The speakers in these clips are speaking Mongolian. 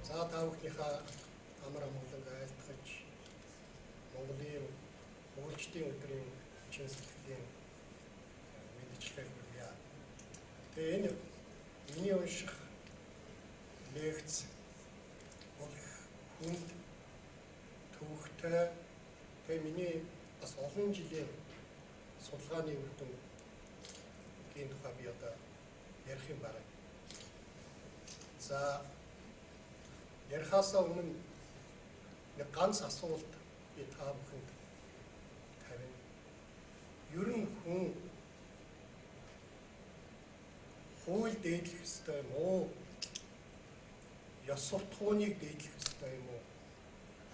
За та бүхнийхээ амар амгалан айлтгаж Монголын өвөлчдийн өдрийн чин сэтгэлийн мэдчилгээг хүргье. Тэгээ энэ миний унших лекц бол хүнд төвхтэй тэгээ миний бас олон жилийн судалгааны үр дүнгийн тухай би одоо ярих юм байна. За ярихаасаа өмнө нэг ганц асуулт би та бүхэнд тавина. Ер нь хүн хууль дээдлэх ёстой юм уу? Ёс суртахууныг дээдлэх ёстой юм уу?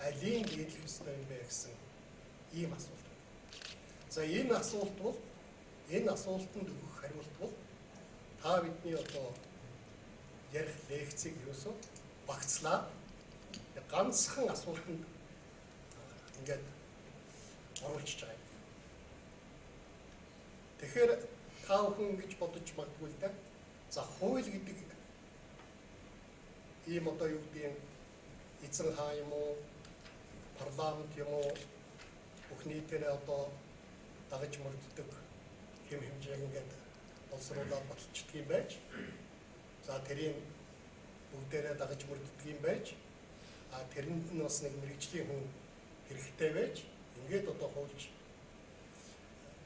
Алийг дээдлэх ёстой юм бэ гэсэн ийм асуулт. За энэ асуулт бол энэ асуултанд өгөх хариулт бол та бидний одоо ярих лекцийг юусоо багцлаа. Ганцхан асуултанд ингээд оруулж байгаа юм. Тэгэхээр та бүхэн гэж бодож магадгүй л да. За хууль гэдэг ийм одоо юу гэдэг эзэн хаан юм уу, парламент юм уу, бүх нийтээрээ одоо дагаж мөрддөг хэм хэмжээг ингээд боловсруулаад баталчдаг юм байж. За тэрийн бүгдээрээ дагаж мөрддөг юм байж. Тэрэнд нь бас нэг мэрэгжлийн хүн хэрэгтэй байж. Ингээд одоо хуульч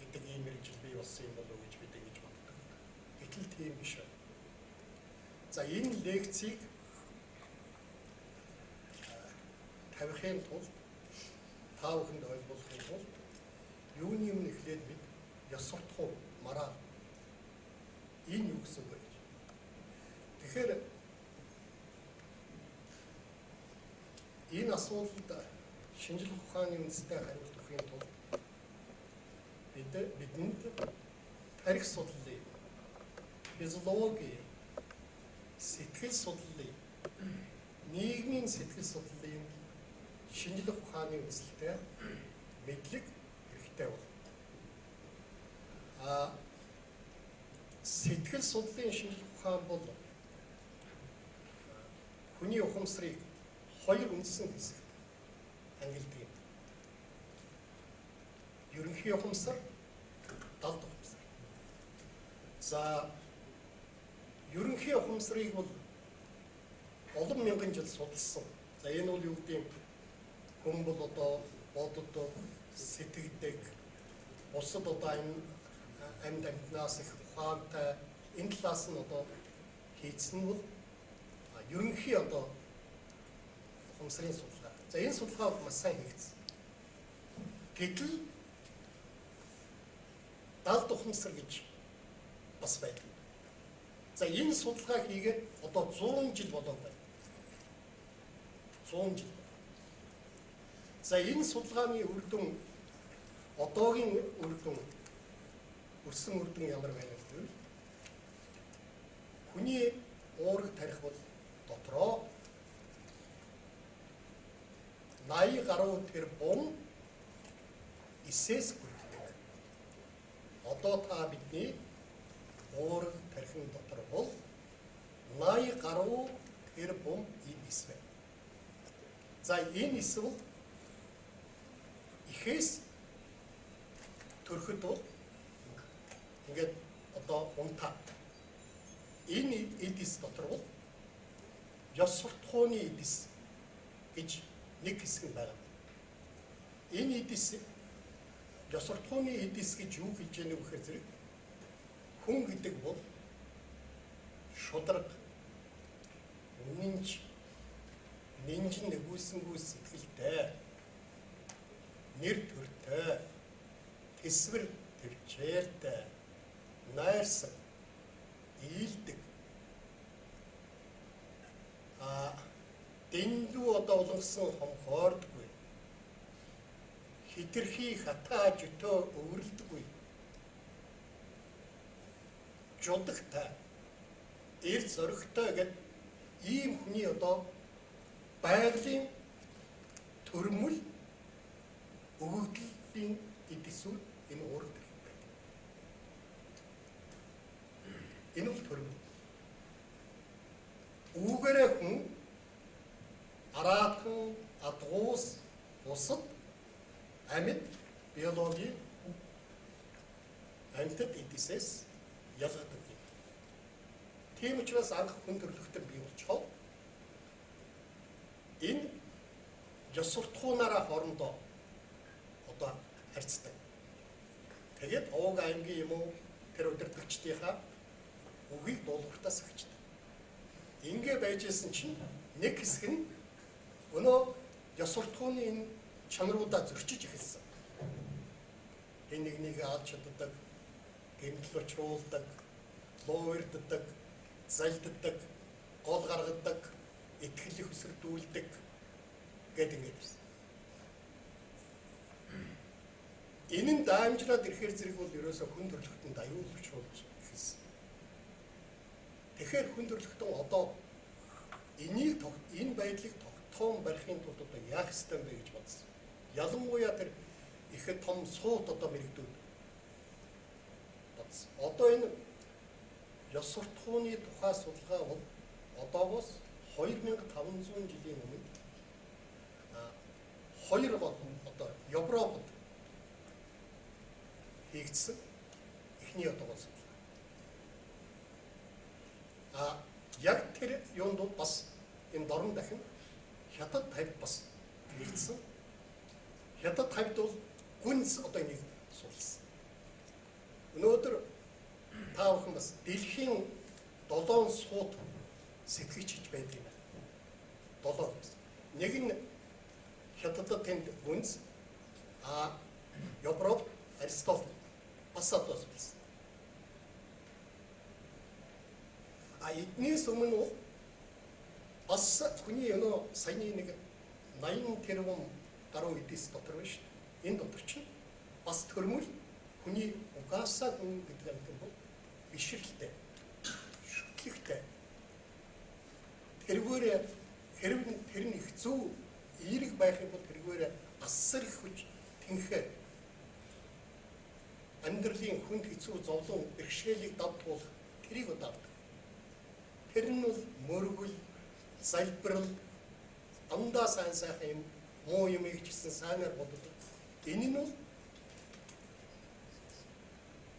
гэдэг ийм мэрэгжил бий болсон юм болов уу гэж бид ингэж боддог. Гэтэл тийм биш байна. За энэ лекцийг тавихын тулд та бүхэнд ойлгуулахын тулд юуны өмнө эхлээд бид ёс суртахуун, мораль энэ юу гэсэн үг вэ гэж. Тэгэхээр энэ асуултад шинжлэх ухааны үндэстэй хариулт өгөхийн тулд бидэнд тарих судлалын, физиологи, сэтгэл судлалын, нийгмийн сэтгэл судлалын шинжлэх ухааны үндэслэлтэй мэдлэг хэрэгтэй бол. Сэтгэл судлалын шинжлэх ухаан бол хүний ухамсарыг хоёр үндсэн хэсэгт ангилдаг юм. Ерөнхий ухамсар, далд ухамсар. За ерөнхий ухамсарыг бол олон мянган жил судалсан. За энэ бол юу гэдэг хүн бол одоо боддог, сэтгэдэг, бусад одоо амьд амьтнаас их ухаантай энэ талаас нь одоо хийцэн бол ерөнхий одоо ухамсарын судалгаа. За энэ судалгаа маш сайн хийгдсэн. Гэтэл далд ухамсар гэж бас байдаг. За энэ судалгаа хийгээд одоо 100 жил болоод байна. 100 жил. За энэ судалгааны үр дүн одоогийн үр дүн өрсөн үр дүн ямар байна гэвэл хүний уурыг тарих бол дотроо 80 гаруй тэрбум эсэс бүрддэг. Одоо та бидний уурыг тарихын дотор бол 80 гаруй тэрбум эс байна. За энэ эс бол ихээс төрөхөд бол ингээд одоо унтаа. Энэ эдис дотор бол ёс суртахууны эдис гэж нэг хэсэг байна. Энэ эдис ёс суртахууны эдис гэж юу хэлж яах вэ гэхээр зэрэг хүн гэдэг бол шударга, үнэнч, нинжин нэгүүлсэнгүй сэтгэлтэй, нэр төртэй, тэсвэр төвчээртэй, найрсаг, ийдэг, дэндүү одоо улангасан хомхоордгүй, хитрхи хатаа жөтөө өвөрлөдгүй, жудагтай, эрд зоригтой гэдэг ийм хүний одоо байгалийн төрмөл өгөгдлийн эдисүүд энэ уурд байдаг. Энэ бол төрмөл. Үүгээрээ хүн араатхан адгуус бусад амьд биологийн амьтад эдисээс ялгадаг юм. Тийм учраас анх хүн төрөлхтөн бий болчихоо энэ ёс суртахуунаараа хоорондоо одоо харьцдаг. Тэгээд овог аймгийн юм уу тэр удирдагчдынхаа үгийг дуулууртаас агчдаг. Ингээ байжсэн чинь нэг хэсэг нь өнөө ёс суртахууны энэ чанаруудаа зөрчиж эхэлсэн. Энэ нэг алж чаддаг, гэмтэл учруулдаг, луу ирддэг, залддаг, гол гаргадаг, итгэл хөсөрдүүлдэг гэдэг ингээд ирсэн. Энэ нь даамжраад ирэхээр зэрэг бол ерөөсөө хүн төрөлхтөнд аюул учруулж эхэлсэн. Тэгэхээр хүн төрөлхтөн одоо энэ байдлыг тогтоон барихын тулд одоо яах ёстой юм бэ гэж бодсон. Ялангуяа тэр ихэд том суут одоо мэрэгдүүд бодсон. Одоо энэ ёс суртахууны тухай судалгаа бол одоогоос 2500 жилийн өмнө хоёр гол одоо Европод хийгдсэн эхний одоо гол судалгаа. Яг тэр юунд бас энэ дорн дахин хятад тавьд бас хийгдсэн. Хятад тавьд бол гүнз одоо энийг суулсан. Өнөөдөр та бүхэн бас дэлхийн 7 сууд сэтгэж хийж байдаг юм байна. 7 гэсэн. Нэг нь хятадд тэнд гүнз, Европ Аристотель бас одоо суулсан. Эднээс өмнө бас хүний өнөө саяны нэг 80 тэрбум гаруй эдис дотор байна шүү дээ. Энэ дотор чинь бас төрмөл хүний угаасаа хүн гэдэг юм бол бишрэлтэй, шүтлэгтэй. Тэргээр хэрэг тэр нь их зөв эерэг байх юм бол тэргээр асар их хүч тэнхээ амьдралын хүнд хэцүү зовлон бэрхшээлийг давтуулах тэрийг удаадаг. Тэр нь бол мөргөл, залбирал, дандаа сайн сайхан юм муу юм ихжсэн сайнаар боддог. Энэ нь бол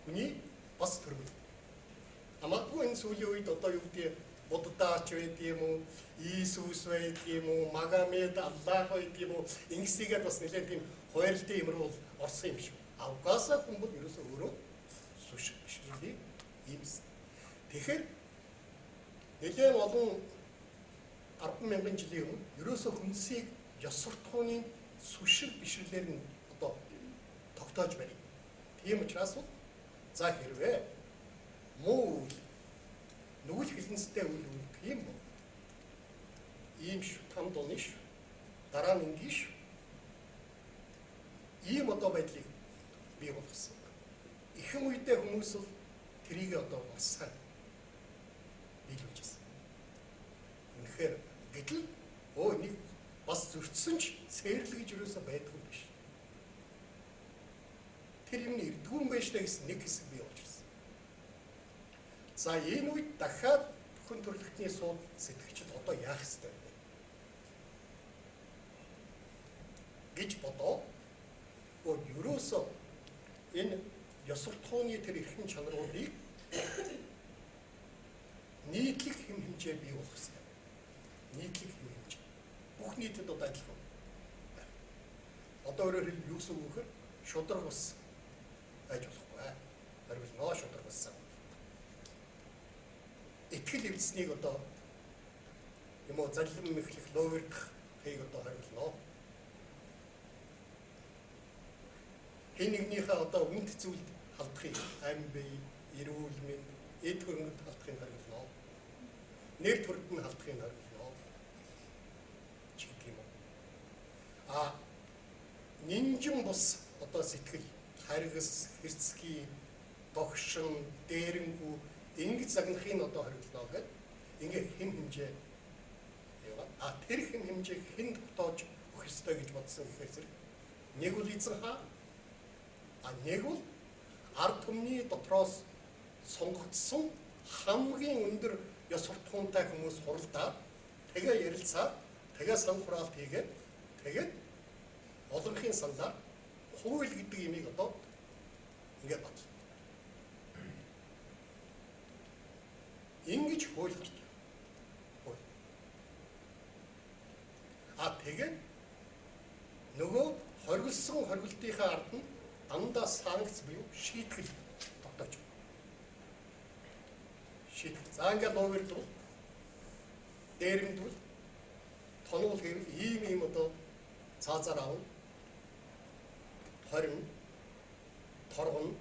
хүний бас төрөл. Амаггүй энэ сүүлийн үед одоо юу гэдэг Буддаач байд юм уу, Иесус байд юм уу, Магомед, Аллах байд юм уу, ингэсийгээд бас нэлээд тийм хуваарлтын юмруу орсон юм шиг. Угаасаа хүн бол ерөөсөө өөрөө сүш биш юм ийм. Тэгэхээр нэлээд олон 10,000 жилийн өмнө ерөөсөө хүнсийг ёс суртахууны сүшиг бишрлэр нь одоо тогтоож байна. Тийм учраас за хэрвээ муу нүгэл хилэнцтэй үйл үлдэх юм бол ийм ш там дууны ш дараа нь ингийн ш ийм одоо байдлыг бий болгосон. Ихэнх үедээ хүмүүс бол тэрийг одоо бас сайн биелүүлж байна. Үнэхээр гэтэл нэг бас зөрчсөн ч цээрлэг гэж юусаа байдгүй биш. Тэр юм ирдгүүн байж та гэсэн нэг хэсэг бий болж ирсэн. За энэ үед дахиад хүн төрөлхтний сууд сэтгэгчид одоо яах ёстой вэ гэж бодоо. Ерөөсөө энэ ёс суртахууны тэр эрхэм чанаруудыг нийтлэг хэм хэмжээ бий болох ёстой. Нийтлэг хэм хэмжээ. Бүх нийтэд одоо адилхан байна. Одоо өөрөөр хэлбэл юу гэсэн үг вэ? Шудраг ус байж болохгүй. Хариулнаа шудраг уссан. Итгэл эвдсэнийг одоо юм уу заллим мэхлэх лоовэрдах хийг одоо хариулнаа. Хэн нэгнийхээ одоо үнд зүйлд халдахыг ам бие, эрүүл мэнд, эд хөрөнгөнд халдахыг хариулнаа. Нэр төрөнд нь халдахыг хариулнаа. Чиг юм уу? Нинжин бус одоо сэтгэл, харгас, хэрцгий, догшин, дээрэнгүү ингэж загнахыг одоо хариулнаа гэдэг. Ингээ хэм хэмжээ яваа. Тэр хэм хэмжээг хэн тогтоож өгөх ёстой гэж бодсон гэхээр зэрэг нэг үл эзэн хаа нэг бол ард түмний дотроос сонгогдсон хамгийн өндөр ёс суртахуунтай хүмүүс хуралдаад тэгээ ярилцаад тэгээ сан хураалт хийгээд тэгээд олонхын сандаар хууль гэдэг имийг одоо ингээд бат. Ингэж хууль гарч байна. Хууль. Тэгээд нөгөө хоригдсон хоригдлынхаа ард нь дандаа санкц буюу шийтгэл тогтоож байна. Шийтгэл. За ингээд логикдвол дээрэмдвэл тонуул гэвэл ийм одоо цаазаар аав хорин торгон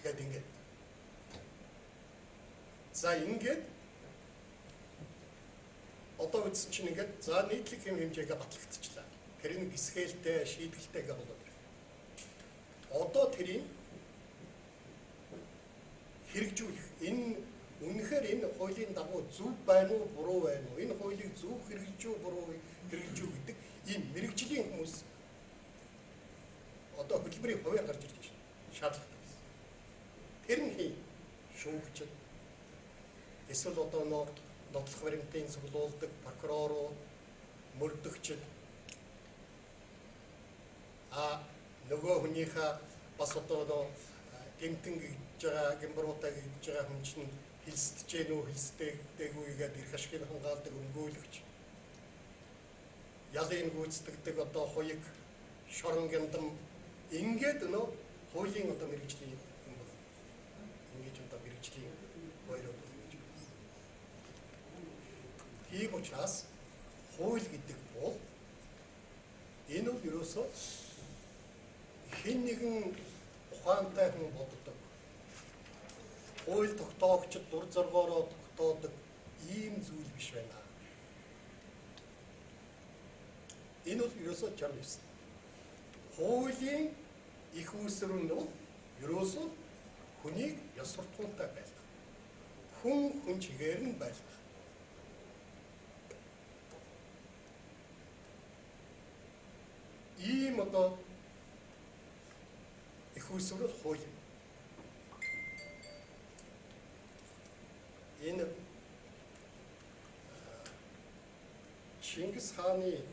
гэдэг ингээд. За ингээд одоо үтсэн чинь ингээд за нийтлэг хэм хэмжээгээ батлагдчихлаа. Тэр нь гисгэлтэй шийдгэлтэйгээ болоод байна. Одоо тэрийг хэрэгжүүлэх энэ үнэхээр энэ хуулийн дагуу зөв байна уу буруу байна уу? Энэ хуулийг зөв хэрэгжиж үү буруу хэрэгжиж үү гэдэг ийм мэрэгжлийн хүмүүс одоо хөтөлбөрийн хувьяар гарч ирж байна. Шаардлагатай байсан. Тэр нь хий шүүгчд эсвэл одоо нотлох баримтын цуглуулдаг прокурорууд, мөрдөгчд нөгөө хүнийхээ бас одоо гэмтэн гэж байгаа, гэмбруутай гэж байгаа хүн чинь хэлсдэж гэнэ үү, хэлсдэггүй гэдэг эрх ашигыг хангаалдаг өмгөөлөгч. Ялын гүйцэтгэдэг одоо хуйг шорон гэмдэн ингээд нөө хуулийн одоо мэрэгжлийн юм бол ингэж одоо мэрэгжлийн хоёроо ингэж байна. Тийм учраас хууль гэдэг бол энэ бол ерөөсөө хэн нэгэн ухаантай хүн боддог. Хууль тогтоогчд дур зоргоороо тогтоодог ийм зүйл биш байна. Энэ бол ерөөсөө 69. Хуулийн их үүсвэр нь бол ерөөсөө хүнийг ёс суртахуунтай байлгах. Хүн чигээр нь байлгах. Ийм одоо их үүсвэр хууль. Энэ Чингис хааны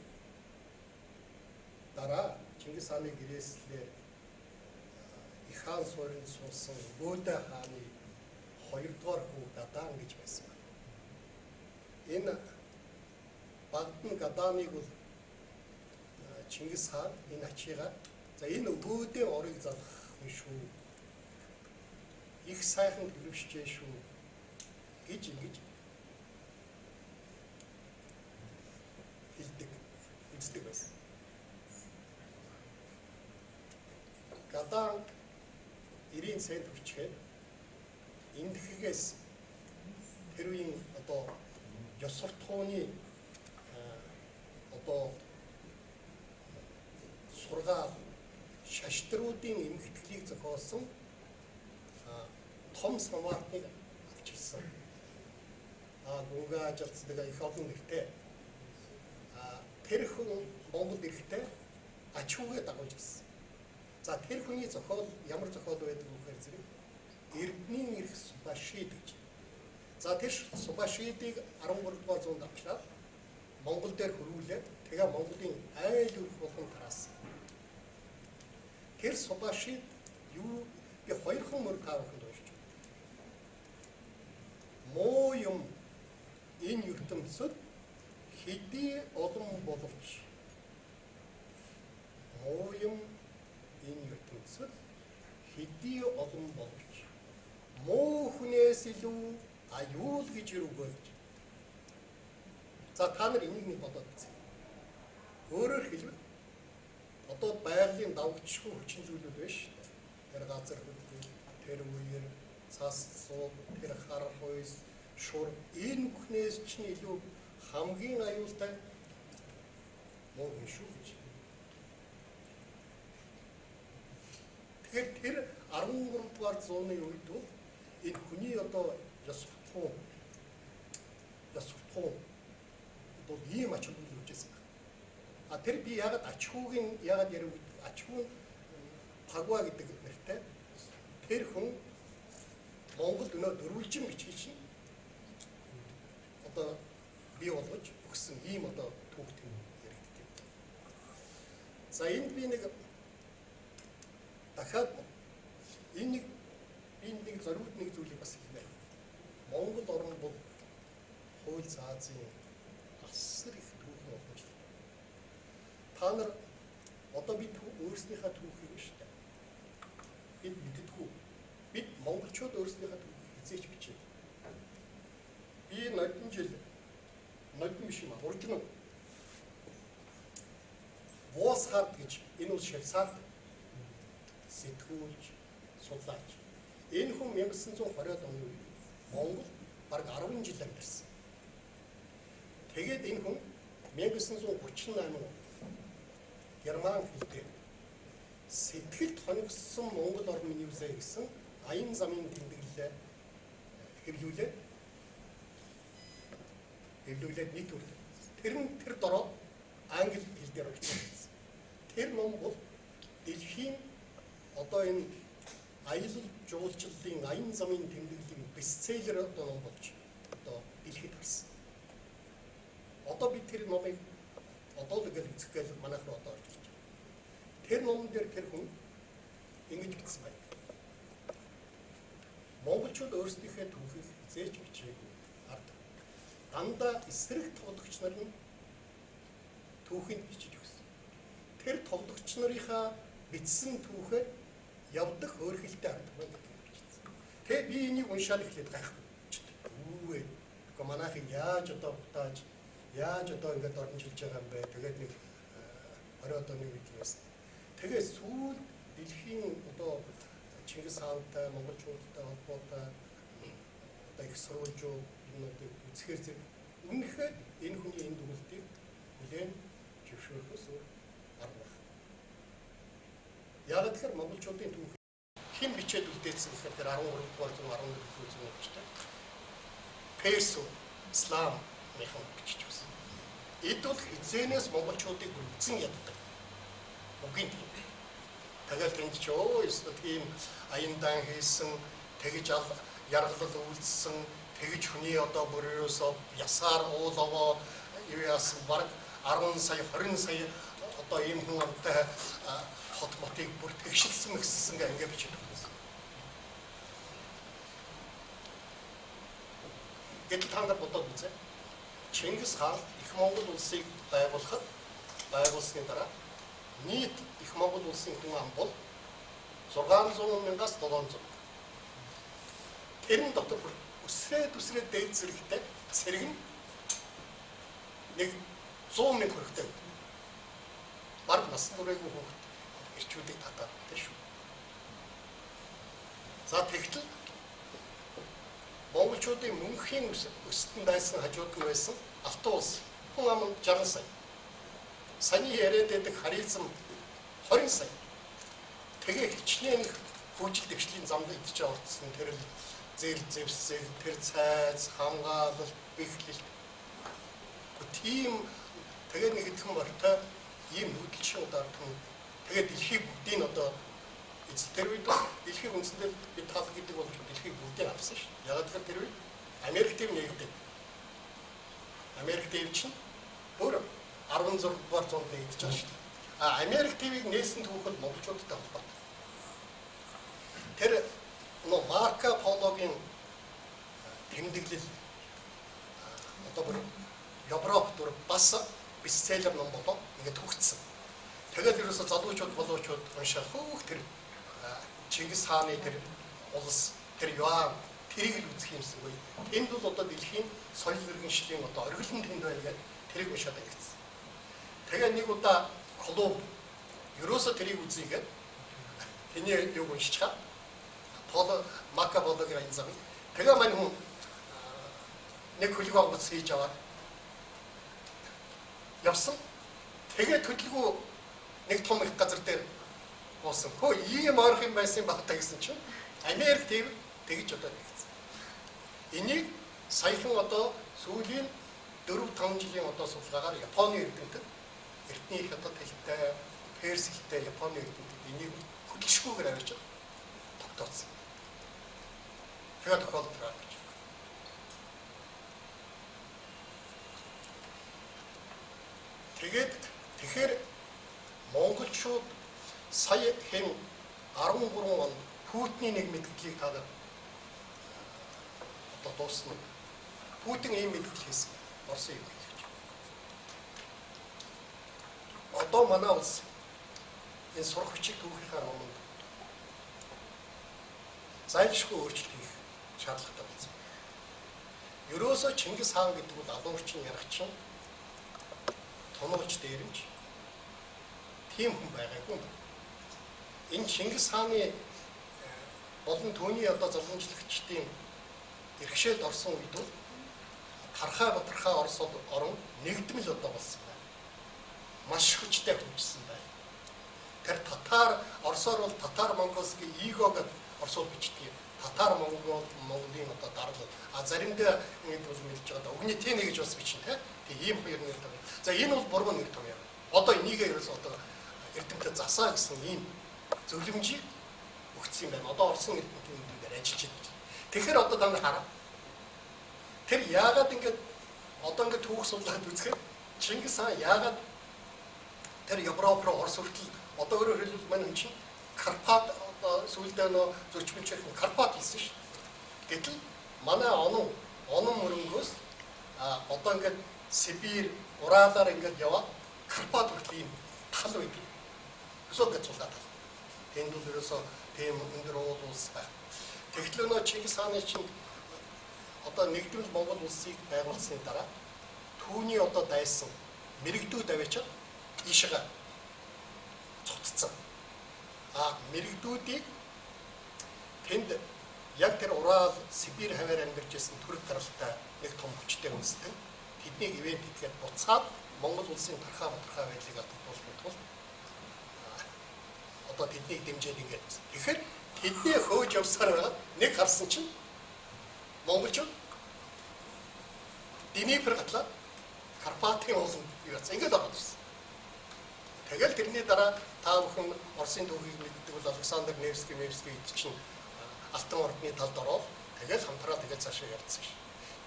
дараа Чингис хааны гэрээслээр их хаан суурьнд суусан Бөөдө хааны 2-р хүү Гадаан гэж байсан байна. Энэ Багдан Гадааныг бол Чингис хаан энэ ачигаа за энэ Бөөдө орыг залгах хүн шүү. Их сайхан төлөвшжээ шүү гэж ингэж хэлдэг, үздэг байсан. Гадаан 90 цент хүчгээд эндхгээс тэр үеийн одоо ёс суртахууны одоо сургаал шаштруудын эмгэтгэлийг зохиосон том самаатныг авчирсан. Гүнгээ ажилтдаг их олон нэртэй. Тэр хүн Монгол ирэхдээ ач хүүгээ дагуулж гисэн. За тэр хүний зохиол ямар зохиол байдаг вэ гэхээр зэрэг Эрдэнийн эрх Субашид гэж. За тэр Субашидыг 13-р зуунд авчраад Монгол дээр хөрвүүлээд тэгээ Монголын айл өрх болгон тараасан. Тэр Субашид юу би хоёрхан мөр тааваханд уншиж байна. Муу юм энэ ертөнцид хэдий олон боловч муу юм энэ ертөнцид хэдий олон боловч муу хүнээс илүү аюул гэж юугүй. За та нар энийг нэг бодоод үзье. Өөрөөр хэлбэл одоо байгалийн давгчгүй хүчин зүйлүүд биш. Тэр газар хөдлөл, тэр үеэр цас сууд, тэр хар хойс, шур энэ бүхнээс чинь илүү хамгийн аюултай муу хүн шүү гэж. Тэгэхээр тэр 13-р зууны үед бол энэ хүний одоо ёс суртахуун бол ийм ач холбогдол үүсгэсэн байна. Тэр би ягаад ач хүүгийн ягаад ярив ач хүү Пагва гэдэг нэртэй тэр хүн Монголд өнөө дөрвөлжин бичгийг чинь одоо бий болгож өгсөн ийм одоо түүхт юм яригддаг. За энд би нэг дахиад энэ нэг зориуд нэг зүйлийг бас хэлмээр. Монгол орн бол хууль цаазын асар их түүхэн ухамжтай. Та нар одоо бид өөрсдийнхээ түүхийг биш үү? Бид мэддэггүй. Бид монголчууд өөрсдийнхээ түүхийг хизээч бичээ. Би нодон биш юм аа. Уржин Восхард гэж энэ бол Швейцарт сэтгүүлч, судлаач. Энэ хүн 1920-ад оны үед Монгол бараг 10 жил амьдарсан. Тэгээд энэ хүн 1938 онд Герман хэл дээр сэтгэлд хоногссон Монгол орны нэмсэ гэсэн аян замын тэмдэглэлээ хэвлүүлээд нийт үрлээ. Тэр дороо англи хэл дээр орчуулсан. Тэр ном бол дэлхийн одоо энэ аялал жуулчлалын аян замын тэмдэглэлийн бестселлер одоо ном болж одоо дэлхийд харсан. Одоо бид тэр номыг одоо л гэж үзэх гээд манайх руу одоо орж ирж байна. Тэр номон дээр тэр хүн ингэж бичсэн байна. Монголчууд өөрсдийнхээ түүхийг хизээж бичээгүй ард. Дандаа эсрэг тоглогч нар нь түүхийг бичиж өгсөн. Тэр тоглогч нарынхаа бичсэн түүхээр явдаг хөөрхөлтэй ард байна гэж бичсэн. Тэгээ би энийг уншаад эхлээд гайхав. Үгүй ээ. Гэхдээ манайхыг яаж одоо бутааж яаж одоо ингэж оромжилж байгаа юм бэ? Тэгээд нэг 20 оны үед байсан. Тэгээд сүүл дэлхийн одоо Чингис хаантай, монголчуудтай холбоотой одоо их сурвалжууд юмнуудыг үзэхээр зэрэг үнэхээр энэ хүний энэ дүгэлтийг хүлээн зөвшөөрөхөөс арга байна. Яг тэгэхээр монголчуудын түүх хэн бичээд үлдээсэн гэхээр тэр 13-р 14-р зуунчтай Перс, Ислам мэхэн бичиж байсан. Эд бол хизээнээс монголчуудыг үлдсэн яддаг. Үгийн тийм. Тэгэл тэнд ч ёстой тийм аяндан хийсэн, тэгж яргалал үйлдсэн, тэгж хүний одоо бүрөөсөө ясаар уулаваа юу яасан баг 10 сая 20 сая одоо ийм хүн амтай хот мотыг бүр тэгшилсэн гэсэн ингээ бичиж өгсөн. Гэтэл та нар бодоод үзье. Чингис хаан их Монгол улсыг байгуулсны дараа нийт их Монгол улсын хүн ам бол 600,000-аас 700,000. Тэрэн дотор өсрээд дээд зэрэгтэй цэрэг нь нэг 100,000 хүрэхтэй. Бараг насан туршаагүй хүүхэд ирчүүдийг татаад тийм шүү. За тэгтэл монголчуудын мөнхийн өстөн байсан хажууд нь байсан Алтан улс хүн ам 60 сая. Саний яриад байдаг харизм 20 сая. Тэгээ хичнээн хөгжил дэвшлийн замд идэж орцсон тэр л зээл зэвсэг, тэр цайз, хамгаалал, бэхлэл. Тийм тэгээ нэг хэдхэн бартай ийм хөдөлшин удаартан тэгээ дэлхийг бүгдийг одоо эцэг тэр үед дэлхийг үндсэндээ бид тал гэдэг болж дэлхийг бүгдийг авсан шүү. Яг тэгэхээр тэр үед Америк дэв нэгдэг. Америк дэв чинь бүр 16 дугаар зуунд нэгдэж байгаа шүү. Америк ТV-г нээсэн түүхэд монголчуудтай холбоотой. Тэр Марко Пологийн тэмдэглэл одоо бүр Европт бас бестселлер ном болоо ингээд төгссөн. Тэгээд ерөөсө залуучууд болоочууд уншаад хөөх тэр Чингис хааны тэр улс тэр Юан тэрийг л үзэх юмсангүй. Тэнд бол одоо дэлхийн соёл иргэншлийн одоо оргилон тэнд байна гэдэг тэрийг уншаад ангидсан. Тэгээ нэг удаа клуб ерөөсө тэрийг үзьгээд тэний юг уншчихаа. Марко Пологийн аян зам. Тэгээ мань хүн нэг хөлөг авц хийж аваад явсан. Тэгээ төлөвлөгөө нэг том их газар дээр буусан. Хөө ийм орох юм байсан багтаа гэсэн чинь Америк ТV тэгж одоо нэгсэн. Энийг саяхан одоо сүүлийн 4-5 жилийн одоо судалгаагаар Японы эрдэнэт хятад хэлтэй, перс хэлтэй Японы эрдэнэт энийг хөдөлшгүйгээр авчиж тогтооцсон. Тэгээ тохиолдол гэж. Тэгэхээр монголчууд сая хэн 13 онд Путиний нэг мэдгэлийг та нар одоо дуусна. Путин ийм мэдгэл хийсэн. Оросын юм гэж. Одоо манай улс энэ сурах хүчийг түүхийнхаа өмнө зайлшгүй өөрчлөлт хийх шаардлагатай болсон. Ерөөсөө Чингис хаан гэдэг бол алуун орчин яргачин тонооч дээрэмж тийм хүн байгаагүй. Энэ Чингис хааны болон түүний одоо залгамжлагчдын иргэшээд орсон үед бол тархай батархай Орос орон нэгдмэл одоо болсон байна. Маш хүчтэй хөгжсөн байна. Тэр татар Оросоор бол татар монгольский иго гэдэг орсууд бичдэг. Татар монголын одоо дарга. А заримдаа ингэж бол мэдж байгаа. Өгний Т гэж бас бичнэ те. Ийм хоёр нэр тав. За энэ бол бурган нэр тав. Одоо энийгээ ерөөс одоо эрдэмтэд засаа гэсэн ийм зөвлөмжийг өгсөн юм байна. Одоо Оросын эрдэмтдийн дээр ажиллаж байна. Тэгэхээр одоо та нар хараа. Тэр яагаад ингэж одоо ингэ түүх судлаад үзэхээр Чингис хаан яагаад тэр Европ руу Орос хүртэл одоо өөрөөр хэлбэл манай хүн чинь Карпат сүүлдээ нөө зөрчмөнчийн Карпат хэлсэн шүү дээ. Гэтэл манай онон мөрөнгөөс одоо ингээд Сибирь, Уралаар ингээд яваад Карпат хүртэл ийм тал байдаг. Өсөг гэж суулгаад. Тэнд бол ерөөсөө тийм өндөр уул улс байна. Тэгтэл нөө Чингис хааны чинь одоо нэгдвэл Монгол улсыг байгуулсны дараа түүний одоо дайсан мэрэгдүүд авчаад ийшээ цуцсан. Мэрэгдүүдийг тэнд яг тэр Урал, Сибирь хаваар амьдарч байсан төрөг гаралтай нэг том хүчтэй үндэстэн тэднийг ивент хийгээд буцаад Монгол улсын тархаа батархаа байдлыг алдуулахын тулд одоо тэднийг дэмжиж ингээд. Тэгэхээр тэдний хөөж явсаар байгаа нэг харсан чинь монголчууд Днепр гатлаа Карпатын ууланд юу яц ингээд ороод ирсэн. Тэгэл тэрний дараа та бүхэн Оросын түүхийг мэддэг бол Александр Невский чинь Алтан ордны талд ороод тэгэл хамтраа тэгэл цаашаа явцсан ш.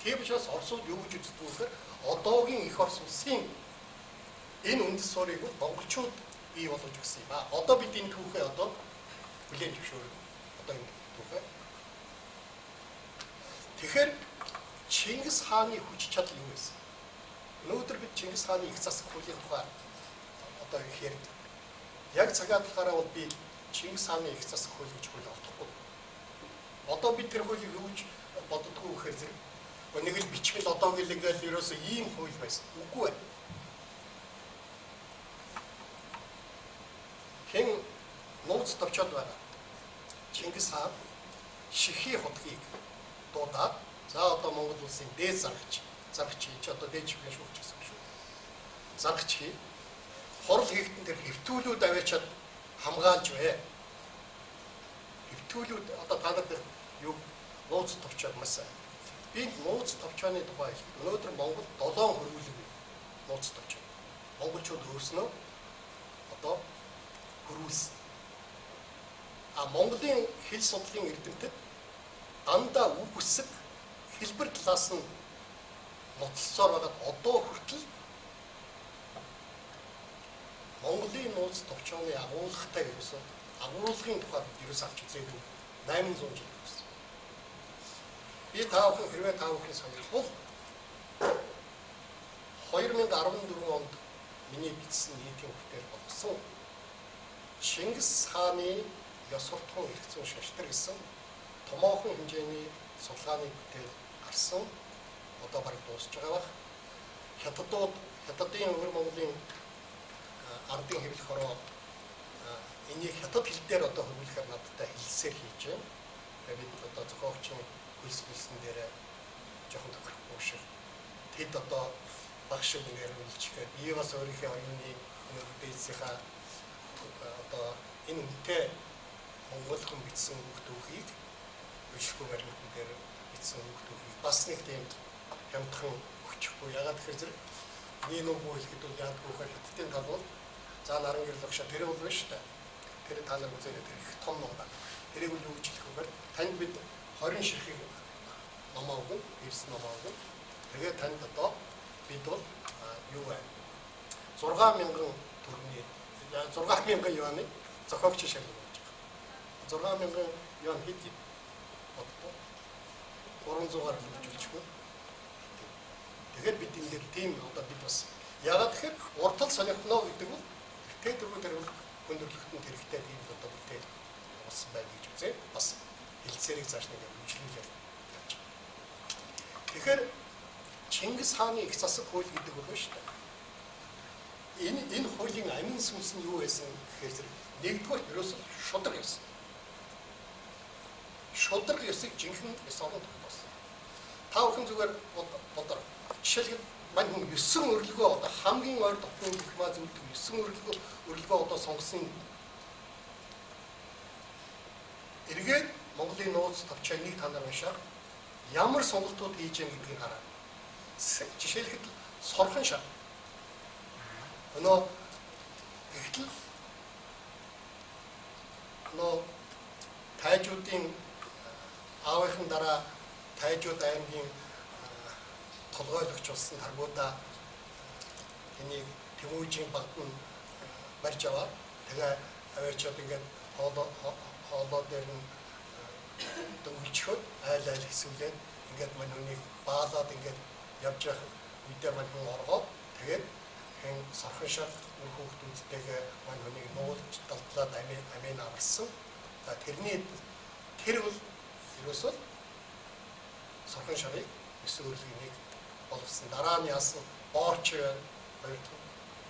Тийм учраас Оросууд юу гэж үздэг вэ гэхээр одоогийн их Орос улсын энэ үндэс суурийг монголчууд бий болгож өгсөн юм а. Одоо бид энэ түүхээ одоо бүлээн зөвшөөрөв. Одоо энэ түүхээ. Тэгэхээр Чингис хааны хүч чадал юу вэ? Өнөөдөр бид Чингис хааны их засаг хуулийн тухай одоо их ярьдаг. Яг цагаат талаараа бол би Чингис хааны их засаг хууль гэж хууль олдохгүй. Одоо бид тэр хуулийг юу гэж боддгоо гэхээр зэрэг нэг л бичмэл одоогийн л ингээл ерөөсөө ийм хууль байсан. Үгүй ээ. Хэн нууц товчоод байгаа. Чингис хаан Шихий хотгийг дуудаад за одоо Монгол улсын дээд зарагч хийж одоо дээд чихэн шүүгч гэсэн шүү. Зарагч хий. Хорл хийгдэн тэр хэвтүүлүүд аваачаад хамгаалж бай. Хэвтүүлүүд одоо та нар юу нууц товчоод мас. Би нууц товчооны тухай өнөөдөр Монгол 7 хөрвүүлэг нууц товчоо. Монголчууд өөрснөө одоо хөрвүүлсэн. Монголын хэл судлалын эрдэмтэд дандаа үг үсэг хэлбэр талаас нь нотлосоор байгаа одоо хүртэл Монголын нууц товчооны агуулгатай ерөөсөө агуулгын тухай ерөөс авч үзээгүй 800 жил болсон. Би хэрвээ та бүхэн сонирхвол 2014 онд миний бичсэн нийтийн бүтээл болгосон Чингис хааны ёс суртахуун эрх зүйн шаштар гэсэн томоохон хэмжээний судалгааны бүтээл гарсан. Одоо бараг дуусж байгаа баг. Хятадын өвөр Монголын ардын хэвлэх хороо энийг хятад хэл дээр одоо хөрвүүлэхээр надтай хэлсээр хийж байна. Бид одоо зохиогчийн хөлсөн дээр жоохон тохирохгүй шиг. Тэд одоо багш нэгээр үлчихэд би бас өөрийнхөө оюуны дэйсийнхаа одоо энэ үнэтэй монгол хүн бичсэн үг түүхийг бишгүй баримтан дээр бичсэн үг түүхийг бас нэг тийм хямдхан өгчихгүй. Ягаад гэхээр зэрэг нэг үг хэлэхэд бол яадгүй хэр хятадын тал бол за наран гэрэл багшаа тэр бол биш та. Тэр та нар үзээрэй тэр их том ном байна. Тэрийг үл юу гэж хэлэх вэ? Танд бид 20 ширхэг номоо өгнө, ирсэн номоо өгнө. Тэгээд танд одоо бид бол юу вэ? 6,000 төгрөгийн 6,000 юаны зохиогч шалгуулж байгаа. 6,000 юан хэд юм? Одоо 300-аар хэмжүүлчихгүй. Тэгэхээр бид энэ дээр тийм одоо бид бас яагаад тэгэхээр уртал солихно гэдэг нь эртний төвөөр хөндөрлөлтөнд хэрэгтэй тийм одоо бүтээл болсон байна гэж үзээ. Бас хэлцээрийг цааш нэг хөгжлүүлээ явж байгаа. Тэгэхээр Чингис хааны их засаг хууль гэдэг үг байна шүү дээ. Энэ хуулийн амин сүнс нь юу байсан гэхээр нэгдүгээр ерөөсөө шудраг явсан. Шудраг ёсыг жинхэнэ ёс орон тогтоосон. Та бүхэн зүгээр бодор. Жишээлбэл мань хүн 9 өрлөгөө одоо хамгийн ойр дотны гихмаа зүйлдэг 9 өрлөгөө одоо сонгосон. Эргээд Монголын нууц тавчаа энийг та нар уншаад ямар сонголтууд хийж байгаа гэдгийг хараа. Жишээлбэл Сорхон шар. Өнөө ихтэл тайжуудын аавынхан дараа тайжууд аймгийн толгойлогч болсон таргуудаа энийг Тэмүүжийн багтан барьж аваад тэгээ аваачаад ингээд хоолоо дээр нь дөнгөлчхөд айл хэсүүлээд ингээд мань хүнийг баалаад ингээд явж явах үедээ мань хүн оргоо тэгээд хэн Сорхон шар үр хүүхдүүдтэйгээ мань хүнийг нуулж далдлаад амийн аварсан. Тэрний тэр бол ерөөсөө Сорхон шарыг 9 өрлөгийг болгосон. Дараа нь яасан Боорч байна.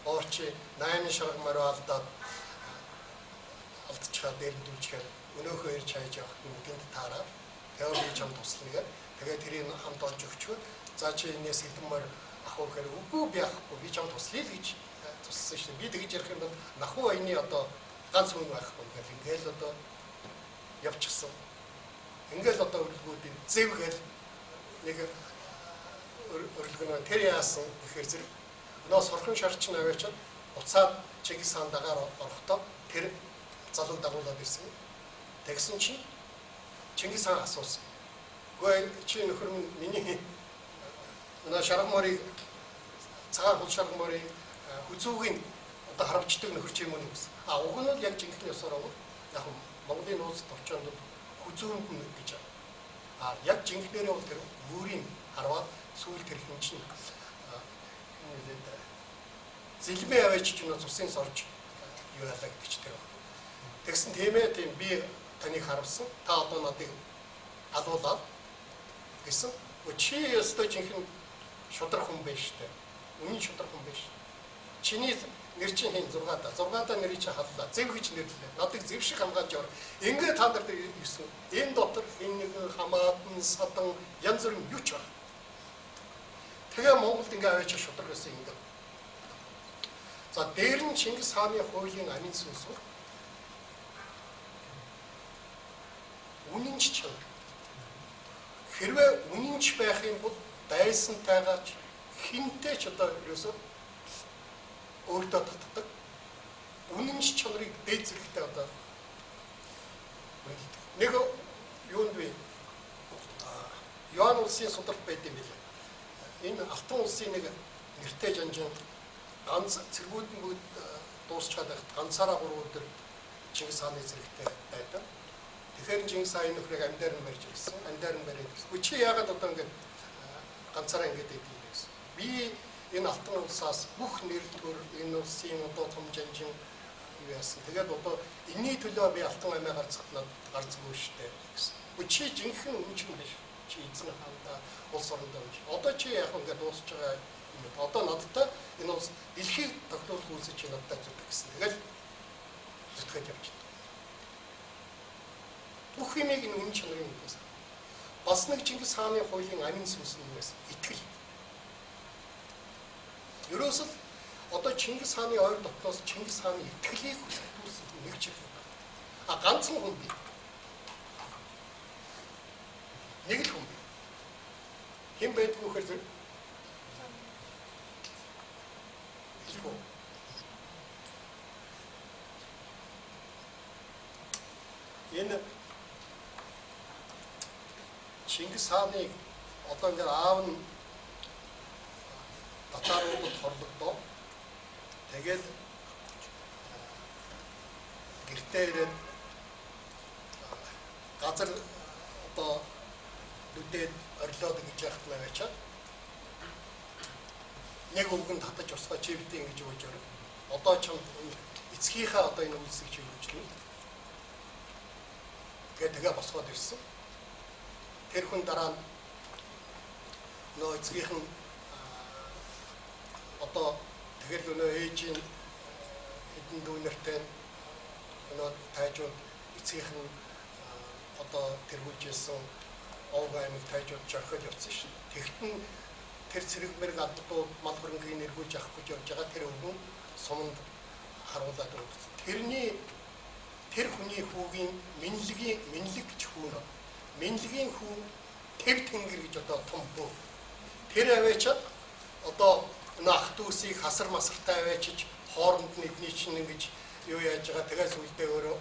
Боорч 8 шарга морь алдаад алдчихаа дээрдүүлчихээр өнөөхөө ирж хайж явах нүдэнд таараад явж чам туслана. Тэгээд тэрийг хамт олж өгчөөд за чи энэс хэдэн морь ахуу гэхээр үгүй би ахгүй би чам туслая л гэж туссан шин. Би тэгж ярих юм бол нахуу аяны одоо ганц хүн байхгүй гэх ингээл одоо явчихсан. Ингээл одоо өрлгүүдийн зэвгээл нэг өрлгөнөө тэр яасан гэхээр зэрэг өнөө Сорхон шарч нь аваачаад буцаад Чингис хаан дагаар орохдоо тэр залуу дагуулад ирсэн. Тэгсэн чинь Чингис хаан асуусан. Гэхдээ чи нөхөр минь миний шарга морийг цагаан хул шарга морийг хүзүүгийн одоо харамчдаг нөхөр чи юм уу гэсэн. Уг нь бол яг жинхэнэ ёсоор яг Монголын нууц товчоонд хүзүүнд нь гэж байна. Яг жинхнээрээ бол тэр үүрийн харваад сүүл тэр хин чинь зэлмээ аваач чинь цусын сорж юу ялаа гэдэг ч тэр байна. Тэгсэн тийм ээ тийм би таныг харамсан. Та одоо надыг алуулаад гэсэн. Чи ёстой жинхэнэ шудраг хүн байж штэ. Үнэн шудраг хүн байж. Чиний нэр чинь хэн 6-аа. 6-аа нэрийг чи халлаа. Зэв гэж нэрлээ. Надыг зэв шиг хамгаалж яваа. Ингээ та нар гэсэн. Энэ дотор нэг хамаатан садан янз бүрийн юу ч байна. Тэгээ Монголд ингээ аваач шудраг гэсэн юм. За дээр нь Чингис хааны хуулийн амин сүнс үнэнч чанар. Хэрвээ үнэнч байх юм бол дайсантайгаач хинтэй ч одоо ерөөсөө өөртөө татдаг. Үнэнч чанарыг дээд зэрэгтэй одоо нэг юунд вэ? Юан улсын сударт байд юм билээ. Энэ Алтан улсын нэг нэртэй жанжин ганц цэргүүд нь бүгд дуусчаад байхад ганцаараа 3 өдөр Чингис хааны зэрэгтэй байдаг. Тэгэхээр Чингис хааны нөхрийг амьдаар нь барьж ирсэн. Амьдаар нь бариад гэсэн. Чи яагаад одоо ингэж ганцаараа ингэж байд юм бэ гэсэн. Би энэ Алтан улсаас бүх нэр төр энэ улсын одоо том жанжин юу яасан. Тэгээд одоо энэний төлөө би Алтан аймаа гарцгүй штэ гэсэн. Чи жинхэнэ үнэн биш. Чи эзэн хаанда улс орондоо биш. Одоо чи яг ингэж дуусч байгаа юм. Одоо надтай энэ улс дэлхийг тогтоох үйлс чи надтай зүтгэх гэсэн. Тэгэл зүтгэж явж байна. Бүх юмыг энэ үнэн чанарын үгээс. Бас нэг Чингис хааны хуулийн амин сүнс нь байсан. Итгэл. Ерөөсөл одоо Чингис хааны ойр дотноос Чингис хааны итгэлийг хүсэлтүүлсэн нэг ч юм. Ганцхан хүн бий. Нэг л хүн бий. Хэн байдгүй хэр зэрэг энэ Чингис хааны одоо ингээд аав нь татаруудад хорлогдоо Тэгээд гэртээ ирээд газар одоо нүдэд орилоод гэж яхад наваачаад нэг өвгөнд татаж усгаа чивдээ ингэж өгч өрөө. Одоо ч эцгийнхаа одоо энэ үйлсийг чи хөгжлөө. Тэгээ босгоод ирсэн. Тэр хүн дараа нь нөө эцгийнх нь одоо тэгэл нөө ээжийн хэдэн дүүнэртэй нөө тайжууд эцгийнх нь одоо тэргүүлжсэн ов аймаг тайжууд жорход явсан шин. Тэгтэн тэр цэрэг мэрэг алдууд мал хөрөнгийг нэргүүлж авах гэж явж байгаа тэр өвгөн суманд харуулад өгсөн. Тэр хүний хүүгийн минлэг гэж хүү нөө. Минлэгийн хүү Тэв Тэнгэр гэж одоо том бөө. Тэр аваачаад одоо ах дүүсийг хасар масартай аваачиж хооронд нь эдний чинь ингэж юу яаж байгаа. Тэгээс үлдээ өөрөө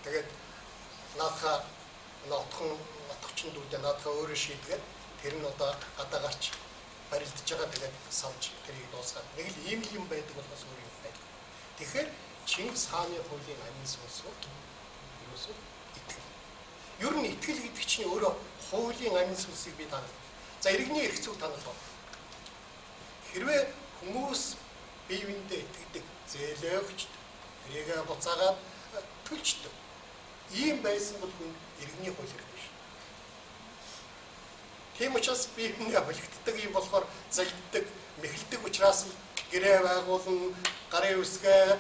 тэгээд наадхаа отгочин дүүдээ наадхаа өөрөө шийдгээд тэр нь одоо гадаагарч барилдаж байгаа. Тэгээд салж тэрийг дуусгаад нэг л ийм юм байдаг болохоос өөр юм байдаг. Тэгэхээр Чингис хааны хуулийн амин сүнсүүд ерөөсөө итгэл. Ер нь итгэл гэдэг чинь өөрөө хуулийн амин сүнсийг би танил. За иргэний эрх зүйг танил бол хэрвээ хүмүүс бие биендээ итгэдэг, зээлээ өгчдөг, тэрийгэ буцаагаад төлчдөг. Ийм байсан бол хүн иргэний хууль хэрэг биш. Тийм учраас бие биендээ холигддаг юм болохоор залддаг, мэхэлдэг учраас л гэрээ байгуулна, гарын үсгээ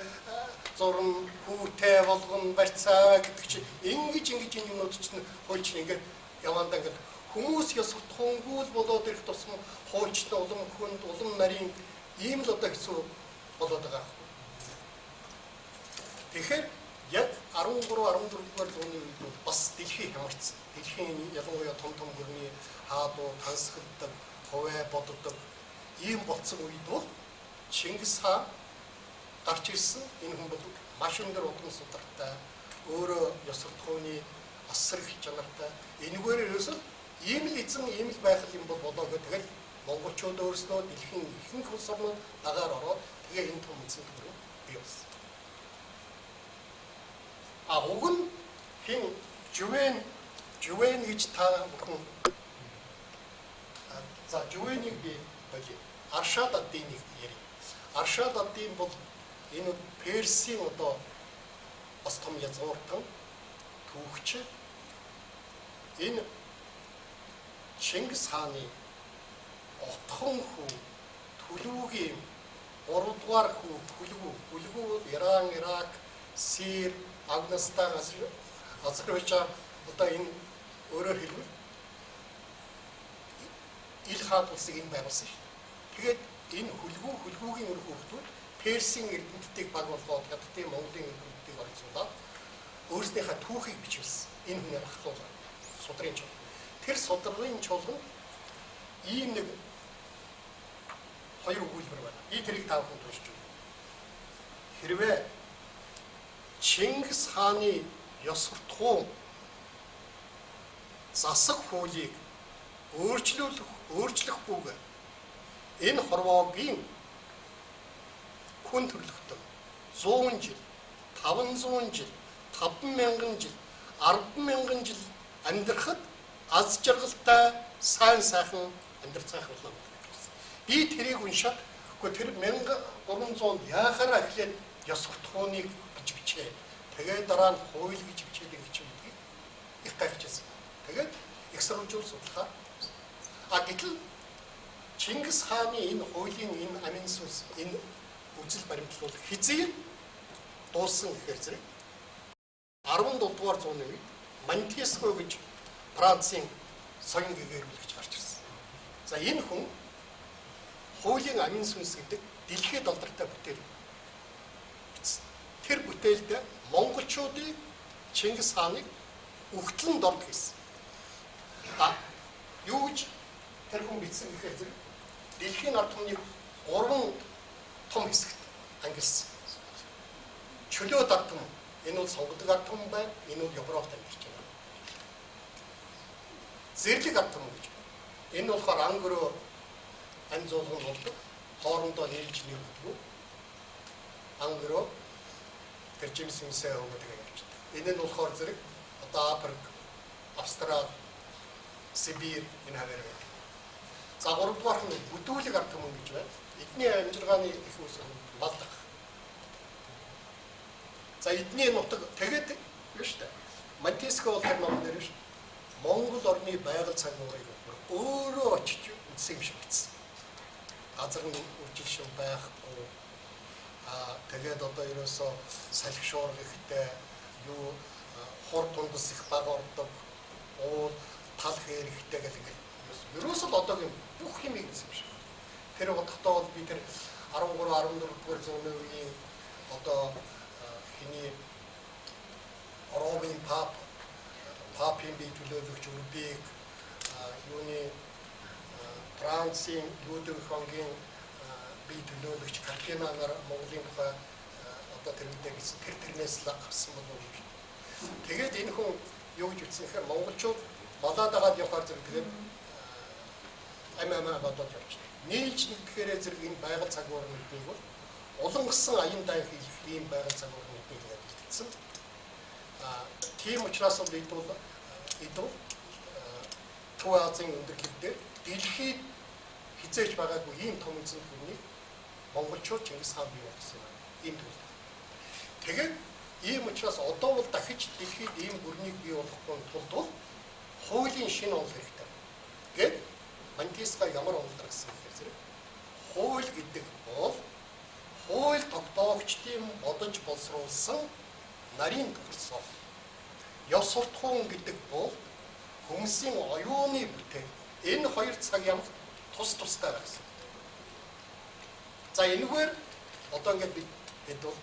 зурм хүүтэй болгон барьцаа гэдэг чинь ингэж энэ юмнууд чинь хуульч ингээд явандаа ингээд хүмүүс ёс суртахуунгүй болоод ирэх тусам хуульчтай улам хүнд улам нарийн ийм л одоо хэцүү болоод байгаа. Тэгэхээр яг 13-14 дугаар зууны үед бас дэлхий хямарсан. Дэлхийн ялангуяа том гүрний хаадуу тансагладаг, хуваа боддог ийм болсон үед бол Чингис хаан гарч ирсэн энэ хүн бол маш өндөр удам судартай, өөрөө ёс суртахууны асар их чанартай. Энэгээр ерөөсөө ийм л эзэн ийм л байх юм бол болоогоо тэгэл монголчууд өөрсдөө дэлхийн ихэнх улс орнууд дагаар ороод тэгээ энэ том эзэн төрөө бий болсон. Уг нь хин Жувен гэж та бүхэн за Жувенийг би болий. Аршад ад-Диныг ярив. Аршад ад-Дин бол энэ Персийн одоо бас том язгууртан түүхч. Энэ Чингис хааны отхон хүү Түлүүгийн 3 дугаар хүү Хүлгүү Иран, Ирак, Сир, Афганистан, Азербайджан одоо энэ өөрөөр хэлбэл ил хаад улсыг энэ байгуулсан шүү. Тэгээд энэ Хүлгүүгийн өр хүүхдүүд Персийн эрдэмтдийг баг болгоод гадтын Монголын эрдэмтдийг оролцуулаад өөрсдийнхээ түүхийг бичүүлсэн. Энэ хүнээр ахлуулаад судрын чуулган. Тэр судрын чуулганд ийм нэг хоёр өгүүлбэр байна. Би тэрийг та бүхэнд уншиж байна. Хэрвээ Чингис хааны ёс суртахуун засаг хуулийг өөрчлөхгүйгээр энэ хорвоогийн хүн төрлөختөн 100 жил, 500 жил, 50000 жил, 100000 жил амьдрахад аз жаргалтай сайн сайхан амьдрцгаах болно. Би тэрийг уншаад тэр 1300-д яахаараа эхлээд ёс суртахууныг бичээ. Тэгээд дараа нь хууль гэж бичээд ингэж юм гэдгийг их гайхажсэн. Тэгээд их сурвалжуул судлаа. Гэтэл Чингис хааны энэ хуулийн энэ амин сүнс энэ үзэл баримтлал хизээ дууссан гэхээр зэрэг 17 дугаар зууны үед Монтеско гэж Францын соён гэгэрүүлэгч гарч ирсэн. За энэ хүн хуулийн амин сүнс гэдэг дэлхийд алдартай бүтээл бичсэн. Тэр бүтээлд монголчуудыг Чингис хааныг өгтлөн дорд хийсэн. Юу гэж тэр хүн бичсэн гэхээр зэрэг дэлхийн ард түмний 3 том хэсэгт ангилсан. Чөлөөт ард түмэн энэ бол сонгодог ард түмэн байна. Энэ бол Европт амьдарч байна. Зэрлэг ард түмэн гэж. Энэ болохоор ангөрөө ань зуулган болдог. Хоорондоо нийлж нэгддэг. ангро тэр Джеймс Үнсээ өгöd гэж. Энэ нь болохоор зэрэг одоо Африк, Австрали, Сибирь энэ хавар байна. За гуравдугаар нь бүдүүлэг ард түмэн гэж байна. Эдний амжиргааны их уср балдах. За эдний нутаг тэгээд юу шүү дээ. Монтеско бол тэр ном дээр шүү. Монгол орны байгаль цагуурыг өөрөө очиж үзсэн юм шиг бичсэн. Газар нь үржилшин байхгүй. Тэгээд одоо ерөөсөө салхи шуурга ихтэй юу хор тундас их баг ордог. Уул тал хэрэгтэй гэдэг. Ерөөсөө одоогийн бүх юм ингэсэн юм шиг. Тэр бодохдоо бол би тэр 13 14 дугаар зууны үеийн одоо хиний Ромын папын бий төлөөлөгч Урбек юуны Францын Людвиг Фонгийн бий төлөөлөгч Картина нар Монголын тухай одоо тэрнтэй гэсэн тэрнээс л авсан болов уу. Тэгээд энэ хүн юу гэж ütсэн гэхээр монголчууд болоод байгаа явахаар зэрэг тэгээд амаа бодоод явчихна. Нийлж нэгдэхээрээ зэрэг энэ байгаль цагуурын нэгнийг бол улан гисэн аян дай хийх ийм байгаль цагуурын нэгнийг хэлсэн. Тийм учраас бол эдгээр Төв Азийн өндөр хилдээр дэлхийд хизээж байгаагүй ийм том эзэн хүнийг монголчууд Чингис хаан бий болгосон юм. Ийм төрөл. Тэгээд ийм учраас одоо бол дахиж дэлхийд ийм гүрнийг бий болгохын тулд бол хуулийн шинэ онол хэрэгтэй. Гэт Монтеско ямар онол гаргасан гэхээр зэрэг хууль гэдэг бол хууль тогтоогчдын бодож боловсруулсан нарийн тогтолцоо. Ёс суртахуун гэдэг бол хүмүүсийн оюуны бүтээл. Энэ хоёр цаг ямагт тус тустай байсан. За энэгээр одоо ингээд бид бол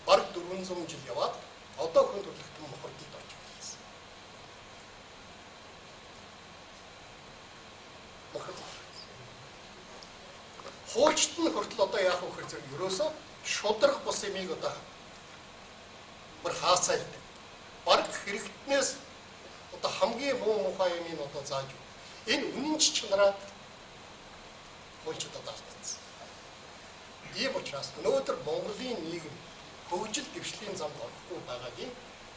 бараг 400 жил яваад одоо хүн төрөлхтөн мохордолд орж ирсэн. Хуульчт нь хүртэл одоо яах вэ гэхээр зэрэг ерөөсөө шудраг бус юмыг одоо бүр хаасаа идэг. Бараг хэрэгтнээс одоо хамгийн муу мухай юмыг одоо зааж өгнө. Энэ үнэнч чанараа хуульчд одоо алдсан. Ийм учраас өнөөдөр Монголын нийгэм хөгжил дэвшлийн замд орохгүй байгаагийн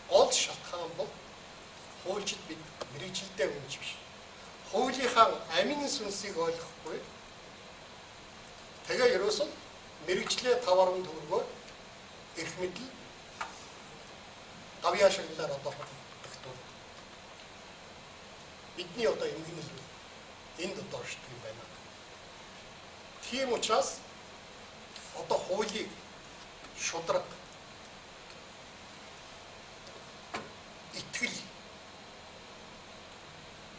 гол шалтгаан бол хуульчд бид мэрэгжилтэй үнж биш. Хуулийнхаа амин сүнсийг ойлгохгүй. Тэгээ ерөөсөн мэрэгчлээ 5 төгрөгөөр эрх мэдэл гавьяа шагналаар одоо тогтвол бидний одоо эмгэнэл энд одоо оршдог юм байна. Тийм учраас одоо хуулийг шудраг итгэл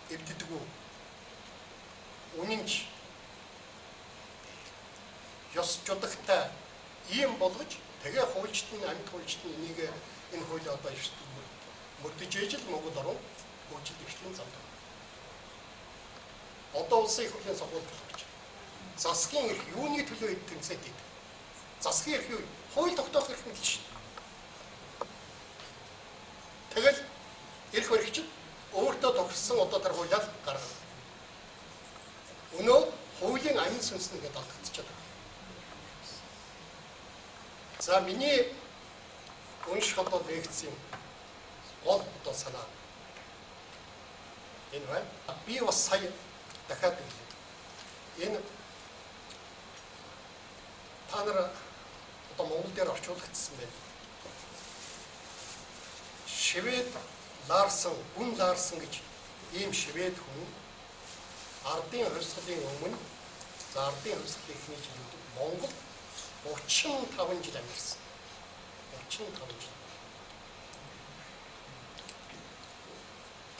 эвддэггүй үнэнч ёс жудагтай ийм болгож тэгээ хуульчт нь амьд хуульчт нь энийг энэ хуулийг одоо мөрдөж ижил Монгол орн хөгжил дэвшлийн замд. Одоо улсын их хурлын сонгуульд болж засгийн эрх юуны төлөө тэмцээд идэв. Засгийн эрх юу? Хууль тогтоох эрх мэдэл шүү. Тэгэл эрх баригчид өөртөө тогтсон одоо тэр хуулиар гаргав. Өнөө хуулийн амин сүнс нь гэдэг алдагдчихад байна. За миний унших одоо лекцийн гол одоо санаа энэ байна. Би бас сая дахиад энэ та нар одоо Монгол дээр орчуулагдсан байна. Швед Ларсон, Гүн Ларсон гэж ийм швед хүн ардын хувьсгалын өмнө за ардын хувьсгалын эхний жилд Монгол 35 жил амьдсан. 35 жил.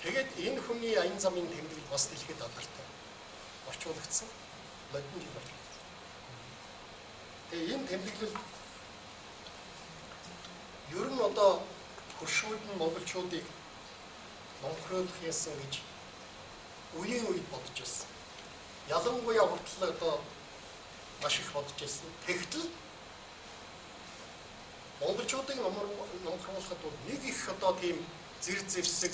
Тэгээд энэ хүний аян замын тэмдэглэл бас дэлхийд алдартай орчуулагдсан. Латин жил орчуулагдсан. Тэгээд энэ тэмдэглэл ер нь одоо хуршууд нь монголчуудыг номхруулах яасан гэж үеийн үед бодож байсан. Ялангуяа хүртэл одоо маш их бодож байсан. Тэгтэл монголчуудыг номхруулахад бол нэг их одоо тийм зэвсэг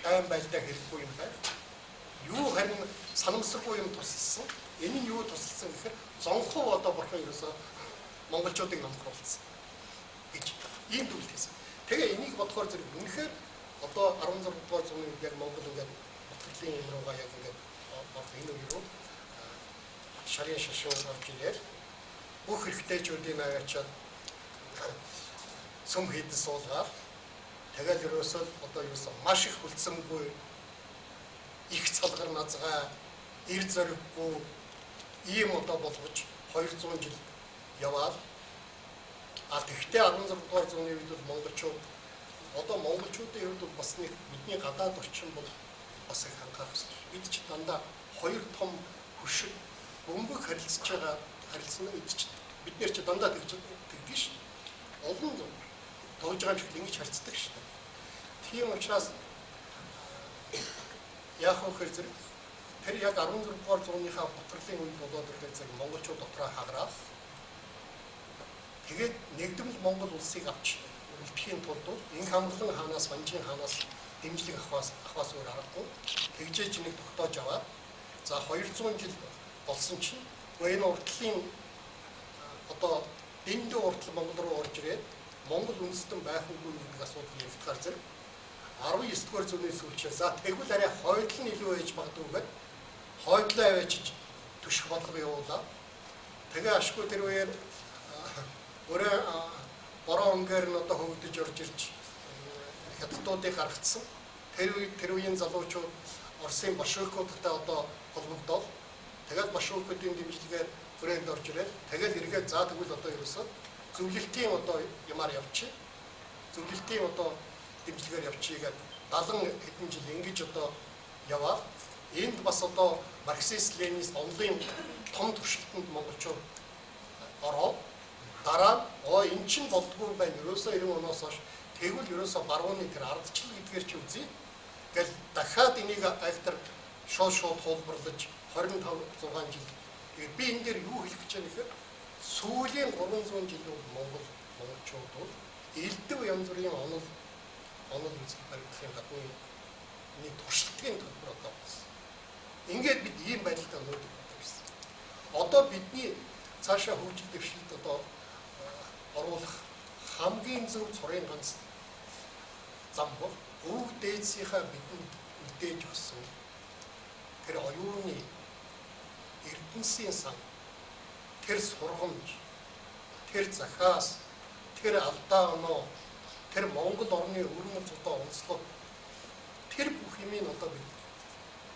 дайм байлдаа хэрэггүй юм байна. Юу харин санамсаргүй юм тусалсан. Энэ нь юу тусалсан гэхээр зонхоо одоо бурхан ерөөсөө монголчуудыг номдруулсан гэж ийм дүгнэлт хийсэн. Тэгээ энийг бодохоор зэрэг үнэхээр одоо 16 дугаар зууны үед яг Монгол ингээд бодлын юм руугаа яг ингээд энэ үе рүү шарын шашин орж ирээд бүх хэрэгтэйчүүдийн аваачаад сүм хийдэн суулгаад тэгэл ерөөсөө одоо юусан маш их хүлцэнгүй их цалгар назгаа эр зориггүй ийм одоо болгож 200 жил яваад тэгтээ 16 дугаар зууны үед бол монголчууд одоо монголчуудын хувьд бол бас нэг бидний гадаад орчин бол бас их анхаарах хэрэгтэй. Бид ч дандаа хоёр том хөшиг бөмбөг харилцаж байгаа харилцсан бид нэр чи дандаа тэгж шүү. Олон тоглож байгаа юм шиг ингэж харьцдаг шүү. Тийм учраас яг хөөөр зэрэг тэр яг 16 дугаар зууныхаа бодлын үед болоод ирэхэд зэрэг монголчууд дотроо хагараад тэгээд нэгдмэл Монгол улсыг авч үлдэхийн тулд энэ хамглан хаанаас Ванжийн хаанаас дэмжлэг авахаас өөр аргагүй тэгжээж нэг тогтоож аваад за 200 жил болсон чинь энэ уртлын одоо дэндүү уртл Монгол руу орж ирээд Монгол үндэстэн байх үгүй гэдэг асуудал яригдахаар зэрэг 19 дугаар зууны сүүлчээр за тэгвэл арай хойдол нь илүү ээж магадгүй гэдэг хойдлоо авчиж түших бодлого явуулаа. Тэгээ ашгүй тэр үеэр өөрөө бороо өнгөөр нь одоо хөгдөж орж ирж хятадуудыг гаргацсан. Тэр үеийн залуучууд Оросын башевикуудтай одоо холбогдоод тэгээд башевикуудын дэмжлэгээр хүрээнд орж ирээд тэгээд эргээд за тэгвэл одоо ерөөсөө зөвлөлтийн одоо ямаар явчих. Зөвлөлтийн одоо дэмжлэгээр явчих гэдэг 70 хэдэн жил ингэж одоо яваад энд бас одоо марксист ленинист онлын том туршилтанд монголчууд ороод дараа эн чинь болдгоо байна ерөөсөө 90 оноос хойш тэгвэл ерөөсөө барууны тэр ардчлал гэдгээр чи үзье. Гэл дахиад энийг айхтар шууд хуулбарлаж 25 6 жил. Би энэ дээр юу хэлэх гэж байна гэхээр сүүлийн 300 жилийн монголчууд бол элдв янз бүрийн онол үзэл баримтлалын гадны нэг туршилтын төлбөр одоо болсон. Ингээд бид ийм байдалтай өнөөдөр байна. Одоо бидний цаашаа хөгжил дэвшилт одоо оруулах хамгийн зөв цорын ганц зам бол өвөг дээдсийнхаа бидэнд үлдээж өгсөн тэр оюуны эрдэнсийн сан тэр сургамж тэр захаас тэр алдаа оноо тэр Монгол орны өрмөц одоо онцлог тэр бүх юмыг одоо бид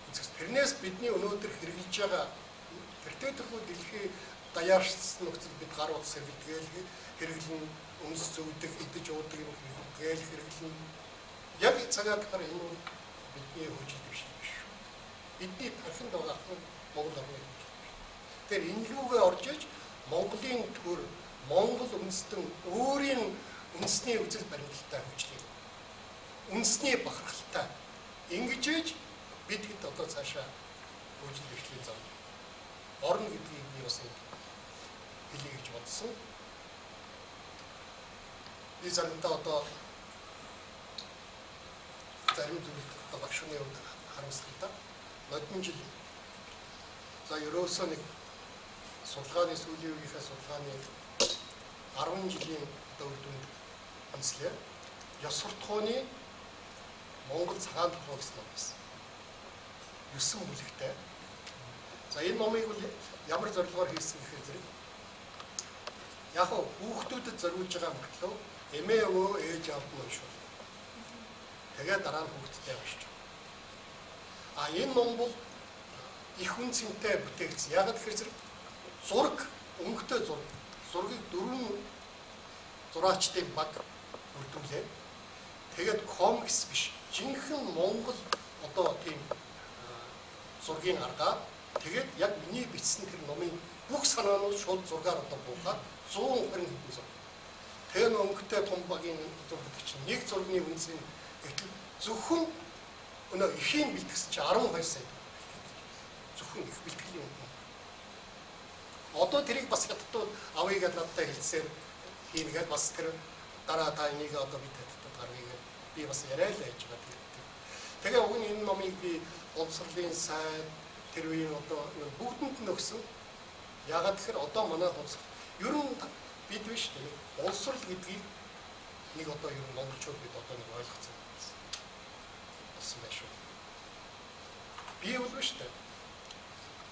үзэх. Тэрнээс бидний өнөөдөр хэрэгжилж байгаа тэртээдэргүй дэлхий даяаршсан нөхцөл бид гар утас хэрэглэгээл хэрэглэн өмс зөвдөг идэж уудаг юм гээл хэрэглэн яг цагаад гараа энэ бол бидний хөгжил биш биш. Бидний тархинд байгаа Монгол орны хөгжил. Тэр энэ рүүгээ орж иж Монголын төр Монгол үндэстэн өөрийн үндэсний үзэл баримталтай хөгжлийг үндэсний бахархалтай ингэж иж бид хэд одоо цаашаа хөгжил бэрхшээлийн зам орно гэдгийг би бас хэлье гэж бодсон. Би заримдаа одоо зарим зүйлд одоо багшны хувьд харамсалтай. Модон жил за ерөөсөө нэг судалгааны сүүлийн үеийнхээ судалгааны 10 жилийн одоо үр дүнд онцлоо. Ёс суртахууны Монгол цагаан толгой гэсэн ном байсан. 9 бүлэгтэй. За энэ номыг бол ямар зорилгоор хийсэн гэхээр зэрэг яг хүүхдүүдэд зориулж байгаа мөртлөө эмээ өвөө ээж аав нь уншвал. Тэгээд дараа нь хүүхдтэй уншиж. Энэ ном бол их хүн цэнтэй бүтээгдсэн. Яг тэгэхээр зэрэг зураг өнгөтэй зургийг 4 зураачдын баг бүрдүүлээ. Тэгээд комикс биш. Жинхэнэ Монгол одоо тийм зургийг аргаад тэгээд яг миний бичсэн тэр номын бүх санаанууд шууд зургаар одоо буугаад 120 хэдэн зураг. Тэр өнгөтэй том багийн зураг чинь нэг зургийн үнс нь зөвхөн өнөө ихийн бэлтгэсэн чинь 12 сая. Зөвхөн их бэлтгэлийн үнэ. Одоо тэрийг бас хятадууд авъя гэж надтай хэлсээр хийгээд бас тэр дараа та энийг одоо бид хятадууд гаргая би бас яриа л байж байгаа. Тэгээ уг нь энэ номыг би боловсролын сайд тэр үеийн одоо бүгдэнд нь өгсөн. Ягаад гэхээр одоо манай боловсрол ер нь бид биш тийм боловсрол гэдгийг нэг одоо ер нь монголчууд бид одоо нэг ойлгоцсон болсон байх шүү. Би бол биш тийм.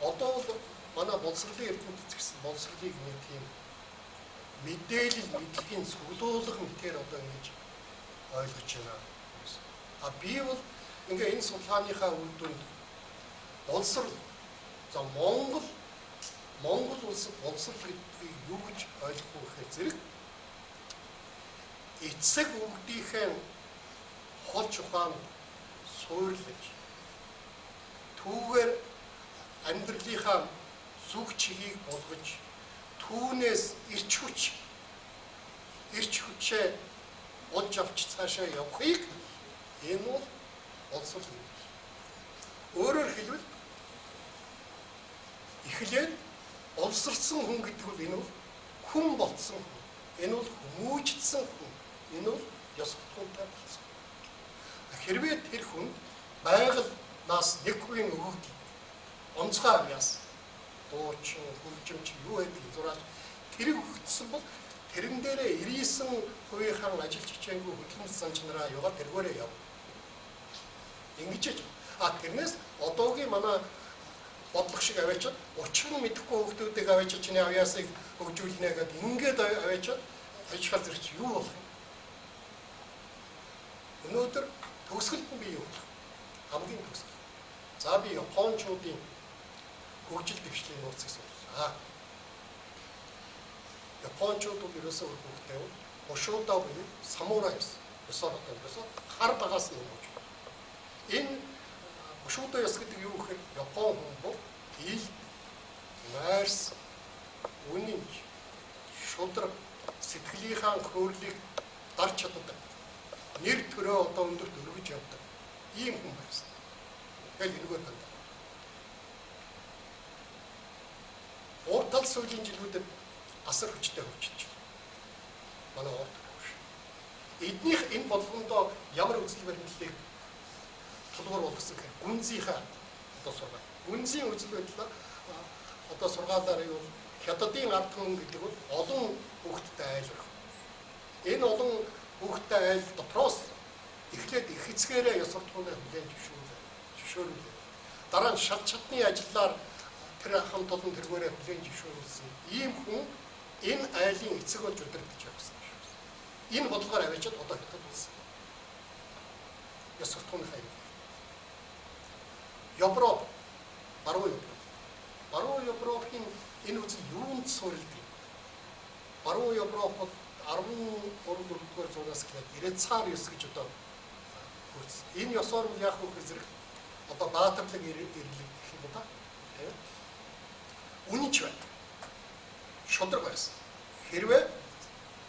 Одоо бол манай боловсролын эрдэмтэд гэсэн боловсролыг нэг тийм мэдээлэл мэдлэгийн цуглуулга мэтээр одоо ингэж ойлгож байна. А би бол ингээ энэ судалгааныхаа үр дүнд боловсрол за Монгол улсад боловсрол гэдгийг юу гэж ойлгох вэ гэхээр зэрэг эцэг өвгдийнхээ холч ухаан суурлаж түүгээр амьдралынхаа зүг чигийг болгож түүнээс ирч хүчээ олж авч цаашаа явахыг энэ бол боловсрол гэж. Өөрөөр хэлбэл эхлээд боловсралсан хүн гэдэг бол энэ бол хүн болсон хүн. Энэ бол хүмүүждсэн хүн. Энэ бол ёс суртахуунтай болсон. Хэрвээ тэр хүн байгальнаас нэг хувийн өгөгдөл онцгой авьяас дуучин, хөгжимч юу гэдэг зураг тэр өгөгдсөн бол тэрэн дээрээ 99%-ийн ажил хичээнгүй хөдөлмөс зан чанараа юугаар тэргээрээ яв. Ингэж тэрнээс одоогийн манай бодлого шиг аваачаад учир нь мэдэхгүй хүмүүсийг аваачаад чиний авьяасыг хөгжүүлнэ гэдэг ингээд аваачаад ажихаар зэрэг чи юу болох юм? Өнөөдөр төгсгөлд нь би юу болох? Хамгийн төгсгөл. За би Япончуудын хөгжил дэвшлийн нууцыг судлаа. Япончууд бол ерөөсөө хөгжөлтэй Ошода буюу самурай ёсоор одоо хар багаас нь өгч. Энэ Ошода ёс гэдэг юу гэхээр Япон хүн бол ил, найрс, үнэнч, шудраг, сэтгэлийнхаа хөөрлийг дарж чаддаг. Нэр төрөө одоо өндөрт өргөж явдаг. Ийм хүн байсан. Тэгэл энэгээр дандаа. Уртал сүүлийн жилүүдэд асар хүчтэй хөгжиж байна. Манай урт хөвш. Эднийх энэ бодлогондоо ямар үзэл баримтлалыг тулгуур болгосон гэх гүнзгийнхаа одоо сургаал. Гүнзгийн үзэл баримтлал одоо сургаалаар юу хятадын ард түмэн гэдэг бол олон хүүхдэд айлгах. Энэ олон хүүхдэд айл дотроос эхлээд их эцгээрээ ёс суртахууны хүлээн зөвшөөрүүлээ. Дараа нь шат шатны ажиллаар тэр хамт олон тэргээрээ хүлээн зөвшөөрүүлсэн. Ийм хүн энэ айлын эцэг болж удирдах явах гэсэн шүү. Энэ бодлогоор аваачаад одоо хятад болсон. Ёс суртахууны хайр. Европ, баруун Европын энэ үзэл юунд суурилдаг? Баруун Европод 13-р зуунаас эхлээд Ирецаар ёс гэж одоо хөрсөн. Энэ ёсоор яах вэ гэхээр одоо баатарлаг ирлэг гэх юм ба. Тийм. Үнэнч байна. Шудраг байсан. Хэрвээ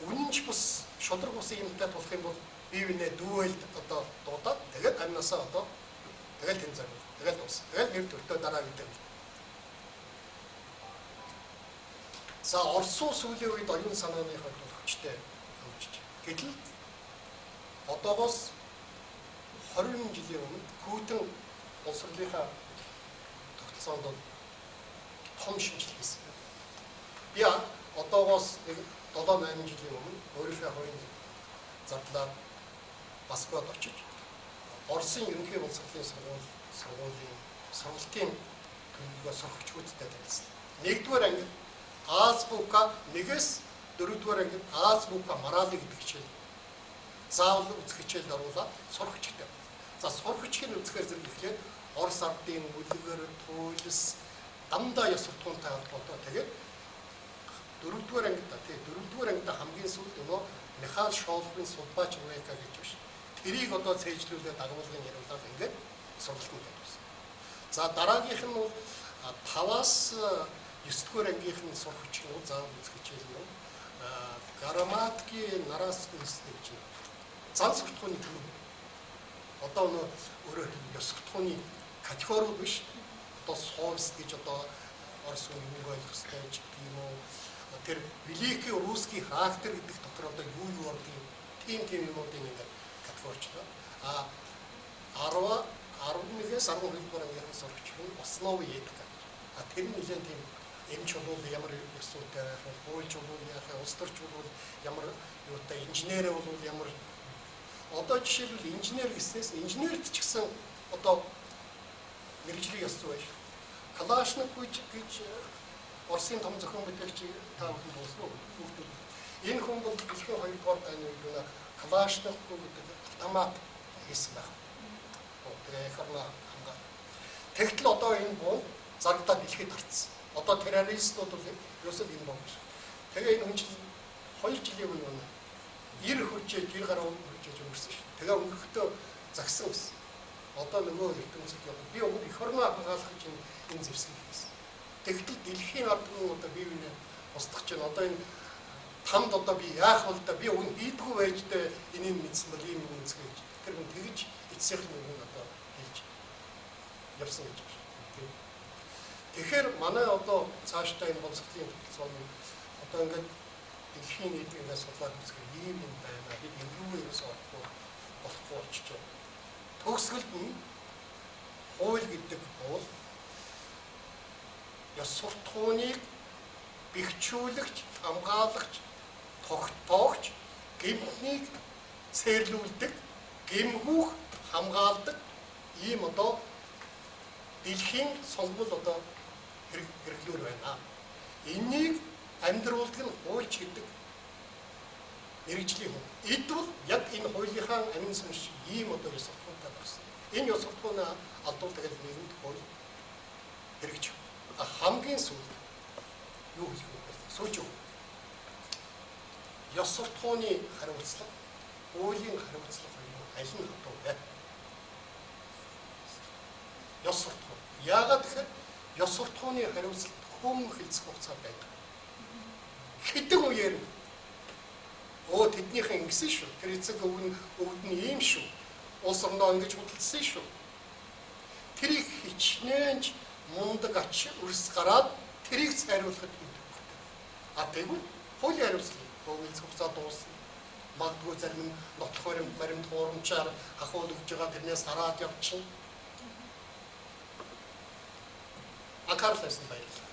үнэнч бус шудраг бусын юмтай тулах юм бол бие биенээ дүүэлд одоо дуудаад тэгээд амнасаа одоо тэгэл тэмцээн. Тэгэл дуус. Тэгэл нэр төртөө дараа гэдэг. За Орсын сүүлийн үед оюун санааны хувьд хүчтэй хөгжиж. Гэтэл одоогоос 20 жилийн өмнө Путин боловсролынхаа тогтолцоонд том шинжилгээ хийсэн. Би одоогоос 7-8 жилийн өмнө өөрийнхөө хувийн зардлаар Москвад очиж Оросын ерөнхий боловсролын сургуулийн төлөвлөгөө сурагчдтай танилцсан. Нэгдүгээр анги азбука 1-ээс 4-р ангид азбука морали гэдэг хичээл заавал үзэх хичээлд оруулаад сурагчтай. За сурагчийн үзэхээр зэрэг ихлээр Орос ардын бүлгээр туйлс дандаа ёс суртахуунтай холбоотой. Тэгээд 4-р ангид хамгийн сүүлд нөгөө Михаил Шолбын Судбаач Века гэж байна. Тэрийг одоо цээжлүүлээд дагуулгын ярилцлаад ингээд сургалтанд тавьсан. За дараагийнх нь бол 5-аас 9-р ангийнхын сурагчид заавал үзэх хичээл нь грамматикийн нараас үндэсний гэж байна. Зан суртахууны төв. Одоо өөрөөр ёс суртахууны категориуд биш. Одоо совс гэж одоо орос хүн юм ойлгох хэрэгтэй ч юм уу. Тэр великий русский характер гэдэг дотор одоо юу ордог тийм юмуудын ингээд категорична. 11-ээс 12 дугаар ангийнхын сурагч хүн основы этика. Тэр нь нэлээд тийм эмч бол ямар ёстой байх вэ? Хуульч бол яах вэ? Улс төрч бол ямар юутай, инженер бол ямар. Одоо жишээлбэл инженер гэснээс инженерд ч гэсэн одоо мэргэжлийн ёс зүй байна. Калашников гэж Оросын том зохион бүтээлч та бүхэн болсон уу? Энэ хүн бол дэлхийн 2-р дайны үед Калашников гэдэг автомат хийсэн байна. Тэгээ хормоо хангаа. Тэгтэл одоо энэ буу зарагдаа дэлхийд харцсан. Одоо террористууд бол ерөөсөө энэ боо. Тэгээ энэ хүн чинь 2 жилийн өмнө 90 хүчээ 90 гаруй хүчээж өнгөрсөн шүү. Тэгээ өнгөрөхдөө загсан гэсэн. Одоо нөгөө ертөнцид яваа. Би өгд их хормоо хангаалах гэж энэ зэвсэг хийсэн. Тэгтэл дэлхийн ард түмэн одоо бие биенээ устгах чинь одоо энэ тамд одоо би яах вэ да би өгн хийдгүү байж дээ энийг мэдсэн бол ийм юм үзгээж. Тэр хүн тэгж эцсийнх нь өгн одоо хэлж явсан гэж байна. Тэгэхээр манай одоо цаашдаа энэ боловсролын тогтолцооны одоо ингээд дэлхийн нийтийн судлаад үзэхээр ийм юм байна. Бид энэ рүү ерөөсөө орохгүй болчихж байна. Төгсгөлд нь хууль гэдэг бол ёс суртахууныг бэхжүүлэгч, хамгаалагч, тогтоогч, гэмтнийг цээрлүүлдэг, гэмгүүх, хамгаалдаг ийм одоо дэлхийн сонгол одоо хэрэглүүр байна. Энийг амьдруулдаг нь хуульч гэдэг мэргэжлийн хүн. Эд бол яг энэ хуулийнхаа амин сүнш ийм одоо ёс суртахуунтай болсон. Энэ ёс суртахуунаа алдуулдаг нийгэмд хууль хэрэгж. Хамгийн сүүлд юу хэлэх вэ? Сүүж юу? Ёс суртахууны хариуцлага, хуулийн хариуцлага аль нь хатуу вэ? Ёс суртахуун. Яагаад гэхээр ёс суртахууны хариуцлага хүм хэлцэх хугацаа байдаг. Хэдэн үеэр тэднийхэн ингэсэн шүү. Тэр эцэг өвд нь ийм шүү. Улс орноо ингэж хөдөлсөн шүү. Тэрийг хичнээнч мундаг ач өрс гараад тэрийг сайруулахад хийдэг. Тэгвэл хуулийн хариуцлага хууль хугацаа дуусна. Магадгүй зарим нь нотлох баримт хуурамчаар хахуул өгж байгаа тэрнээс хараад явчихна. Анхаарал тавьсан баярлалаа.